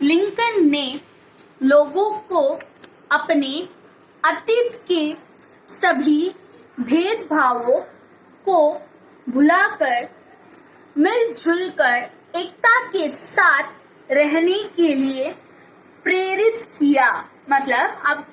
Lincoln ने लोगों को अपने अतीत के सभी भेदभावों को भुलाकर मिलजुल कर एकता के साथ रहने के लिए प्रेरित किया। मतलब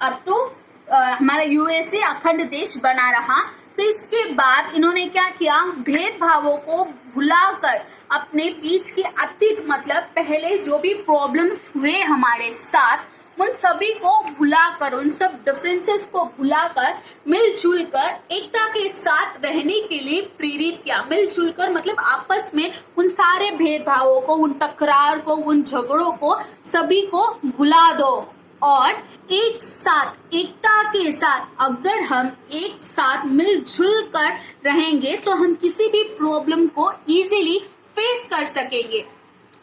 अब तो हमारा यूएसए अखंड देश बना रहा, तो इसके बाद इन्होंने क्या किया, भेदभावों को भुलाकर अपने बीच के अतीत मतलब पहले जो भी प्रॉब्लम्स हुए हमारे साथ, उन सभी को भुलाकर, उन सब डिफरेंसेस को भुलाकर मिलजुल कर एकता के साथ रहने के लिए प्रेरित किया। मिलजुल कर मतलब आपस में उन सारे भेदभावों को, उन टकरार को, उन झगड़ों को सभी को भुला दो और एक साथ एकता के साथ अगर हम एक साथ मिलजुल कर रहेंगे तो हम किसी भी प्रॉब्लम को इजीली फेस कर सकेंगे,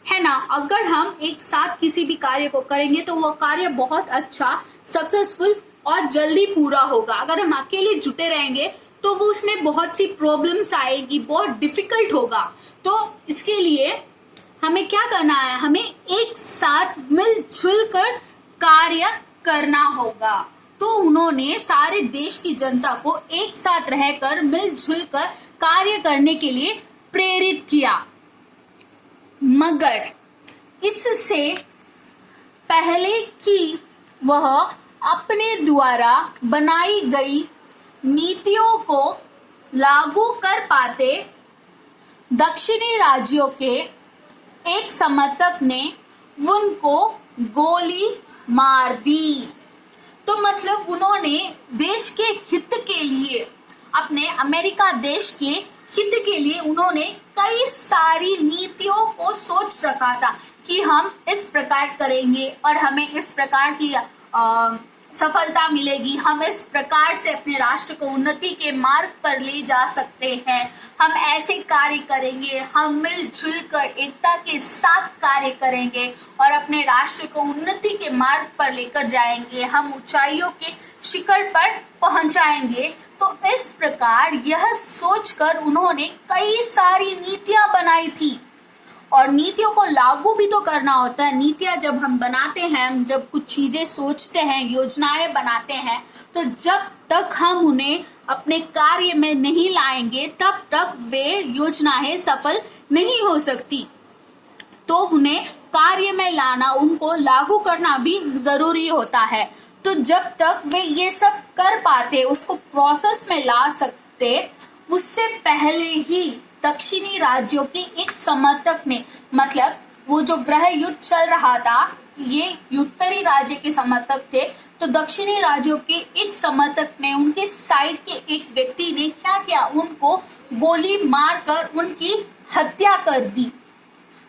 है ना। अगर हम एक साथ किसी भी कार्य को करेंगे तो वो कार्य बहुत अच्छा, सक्सेसफुल और जल्दी पूरा होगा। अगर हम अकेले जुटे रहेंगे तो वो उसमें बहुत सी प्रॉब्लम्स आएगी, बहुत डिफिकल्ट होगा। तो इसके लिए हमें क्या करना है, हमें एक साथ मिलजुल कर कार्य करना होगा। तो उन्होंने सारे देश की जनता को एक साथ रहकर मिलजुल कर कार्य करने के लिए प्रेरित किया। मगर इससे पहले कि वह अपने द्वारा बनाई गई नीतियों को लागू कर पाते, दक्षिणी राज्यों के एक समर्थक ने उनको गोली मार दी। तो मतलब उन्होंने देश के हित के लिए, अपने अमेरिका देश के हित के लिए उन्होंने कई सारी नीतियों को सोच रखा था कि हम इस प्रकार करेंगे और हमें इस प्रकार की सफलता मिलेगी, हम इस प्रकार से अपने राष्ट्र को उन्नति के मार्ग पर ले जा सकते हैं, हम ऐसे कार्य करेंगे, हम मिलजुल कर एकता के साथ कार्य करेंगे और अपने राष्ट्र को उन्नति के मार्ग पर लेकर जाएंगे, हम ऊंचाइयों के शिखर पर पहुंचाएंगे। तो इस प्रकार यह सोचकर उन्होंने कई सारी नीतियां बनाई थी और नीतियों को लागू भी तो करना होता है। नीतियां जब हम बनाते हैं, जब कुछ चीजें सोचते हैं, योजनाएं बनाते हैं, तो जब तक हम उन्हें अपने कार्य में नहीं लाएंगे तब तक वे योजनाएं सफल नहीं हो सकती। तो उन्हें कार्य में लाना, उनको लागू करना भी जरूरी होता है। तो जब तक वे ये सब कर पाते, उसको प्रोसेस में ला सकते, उससे पहले ही दक्षिणी राज्यों के एक समर्थक ने, मतलब वो जो गृह युद्ध चल रहा था, ये उत्तरी राज्य के समर्थक थे, तो दक्षिणी राज्यों के एक समर्थक ने, उनके साइड के एक व्यक्ति ने क्या किया, उनको गोली मारकर उनकी हत्या कर दी।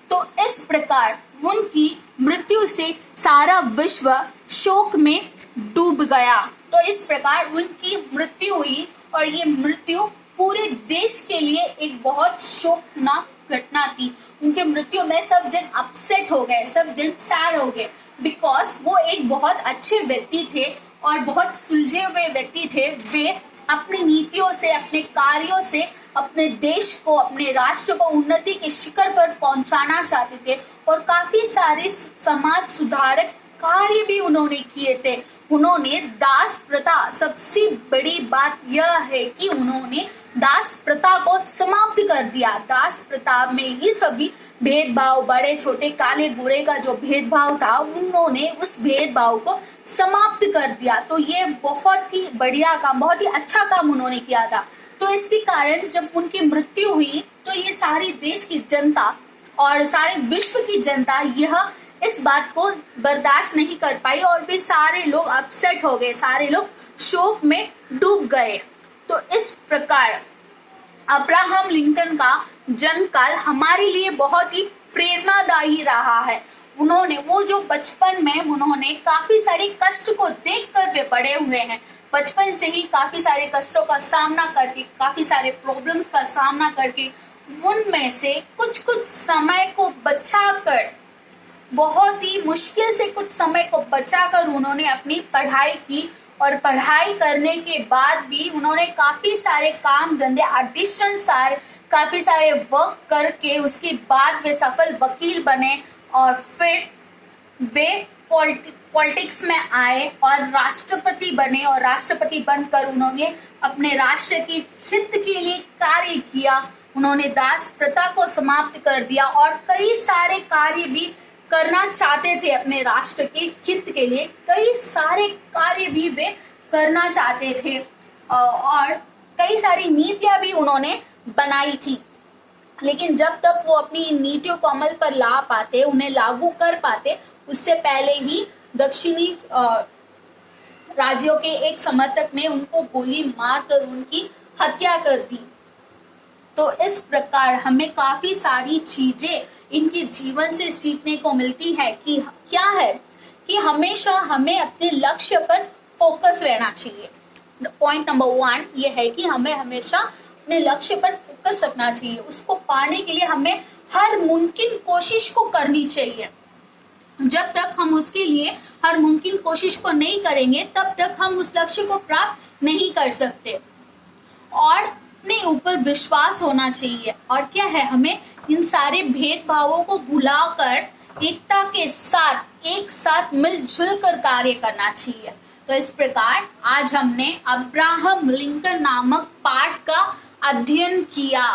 तो इस प्रकार उनकी मृत्यु से सारा विश्व शोक में डूब गया। तो इस प्रकार उनकी मृत्यु हुई और ये मृत्यु पूरे देश के लिए एक बहुत शोकनाक घटना थी। उनके मृत्यु में सब जन अपसेट हो गए, सब जन सैड हो गए, बिकॉज वो एक बहुत अच्छे व्यक्ति थे और बहुत सुलझे हुए व्यक्ति थे। वे अपनी नीतियों से, अपने कार्यों से अपने देश को, अपने राष्ट्र को उन्नति के शिखर पर पहुंचाना चाहते थे और काफी सारे समाज सुधारक कार्य भी उन्होंने किए थे। उन्होंने दास प्रथा, सबसे बड़ी बात यह है कि उन्होंने दास प्रथा को समाप्त कर दिया। दास प्रथा में ही सभी भेदभाव, बड़े छोटे, काले गोरे का जो भेदभाव था, उन्होंने उस भेदभाव को समाप्त कर दिया। तो ये बहुत ही बढ़िया काम, बहुत ही अच्छा काम उन्होंने किया था। तो इसके कारण जब उनकी मृत्यु हुई तो ये सारी देश की जनता और सारे विश्व की जनता यह इस बात को बर्दाश्त नहीं कर पाई और वे सारे लोग अपसेट हो गए, सारे लोग शोक में डूब गए। तो इस प्रकार अब्राहम लिंकन का जन्मकाल हमारे लिए बहुत ही प्रेरणादायी रहा है। उन्होंने वो जो बचपन में उन्होंने काफी सारे कष्ट को देखकर वे बड़े हुए हैं, बचपन से ही काफी सारे कष्टों का सामना करके, काफी सारे प्रॉब्लम्स का सामना करके, उनमें से कुछ कुछ समय को बचाकर, बहुत ही मुश्किल से कुछ समय को बचाकर उन्होंने अपनी पढ़ाई की और पढ़ाई करने के बाद भी उन्होंने काफी सारे काम धंधे, एडिशनल काफी सारे वर्क करके उसके बाद वे सफल वकील बने और फिर वे पॉलिटिक्स में आए और राष्ट्रपति बने, और राष्ट्रपति बनकर उन्होंने अपने राष्ट्र के हित के लिए कार्य किया। उन्होंने दास प्रथा को समाप्त कर दिया और कई सारे कार्य भी करना चाहते थे अपने राष्ट्र के हित के लिए। कई सारे कार्य भी वे करना चाहते थे और कई सारी नीतियां भी उन्होंने बनाई थी। लेकिन जब तक वो अपनी नीतियों को अमल पर ला पाते, उन्हें लागू कर पाते, उससे पहले ही दक्षिणी राज्यों के एक समर्थक ने उनको गोली मारकर उनकी हत्या कर दी। तो इस प्रकार हमें काफी सारी चीजें इनके जीवन से सीखने को मिलती है कि क्या है कि हमेशा हमें अपने लक्ष्य पर फोकस रहना चाहिए। पॉइंट नंबर 1 ये है कि हमें हमेशा अपने लक्ष्य पर फोकस रखना चाहिए। उसको पाने के लिए हमें हर मुमकिन कोशिश को करनी चाहिए। जब तक हम उसके लिए हर मुमकिन कोशिश को नहीं करेंगे, तब तक हम उस लक्ष्य को प्राप्त नहीं कर सकते। और अपने ऊपर विश्वास होना चाहिए। और क्या है, हमें इन सारे भेदभावों को भुलाकर एकता के साथ एक साथ मिलजुल कर कार्य करना चाहिए। तो इस प्रकार आज हमने अब्राहम लिंकन नामक पाठ का अध्ययन किया।